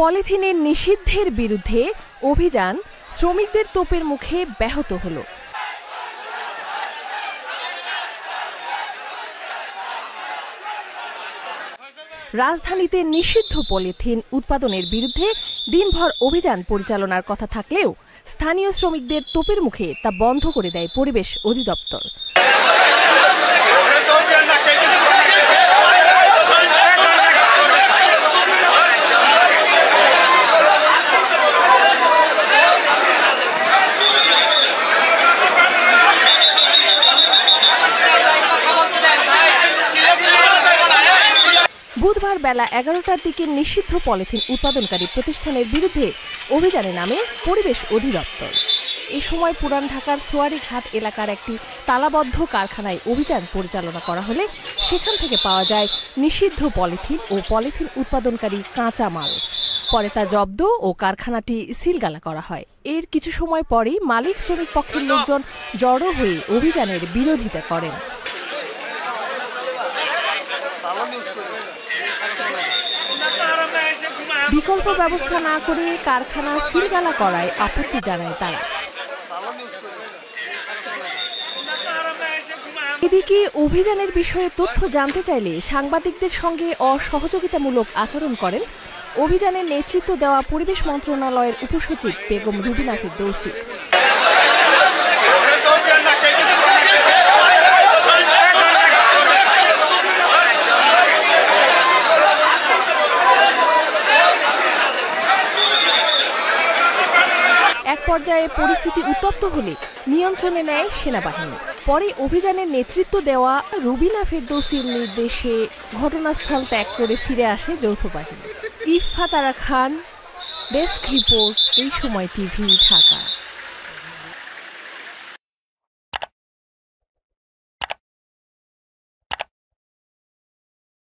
পলিথিনের নিষিদ্ধের বিরুদ্ধে অভিযান শ্রমিকদের তোপের মুখে ব্যাহত হলো। রাজধানীতে নিষিদ্ধ পলিথিন উৎপাদনের বিরুদ্ধে দিনভর অভিযান পরিচালনার কথা থাকলেও স্থানীয় শ্রমিকদের তোপের মুখে তা বন্ধ করে দেয় পরিবেশ অধিদপ্তর। বুধবার বেলা 11টার দিকে নিষিদ্ধ পলিথিন উৎপাদনকারী প্রতিষ্ঠানের বিরুদ্ধে অভিযানে নামে পরিবেশ অধিদপ্তর। এই সময় পুরান ঢাকার সোয়ারিঘাট এলাকার একটি তালাবদ্ধ কারখানায় অভিযান পরিচালনা করা হলে সেখান থেকে পাওয়া যায় নিষিদ্ধ পলিথিন ও পলিথিন উৎপাদনকারী কাঁচা মাল। পরে তা জব্দ ও কারখানাটি সিলগালা করা হয়। এর কিছু সময় পরেই মালিক শ্রমিক পক্ষের লোকজন জড়ো হয়ে অভিযানের বিরোধিতা করেন। বিকল্প ব্যবস্থা না করে কারখানা সিলগালা করায় আপত্তি জানায় তারা। এদিকে অভিযানের বিষয়ে তথ্য জানতে চাইলে সাংবাদিকদের সঙ্গে অসহযোগিতামূলক আচরণ করেন অভিযানের নেতৃত্ব দেওয়া পরিবেশ মন্ত্রণালয়ের উপসচিব বেগম রুবিনা ফেরদৌসী। এক পর্যায়ে পরিস্থিতি উত্তপ্ত হলে নিয়ন্ত্রণে নেয় সেনাবাহিনী। পরে অভিযানের নেতৃত্ব দেওয়া রুবিনা ফেরদৌসীর নির্দেশে ঘটনাস্থল ত্যাগ করে ফিরে আসে যৌথ বাহিনী। ইফফাত আরা খান, ডেস্ক রিপোর্ট, এই সময় টিভি, ঢাকা।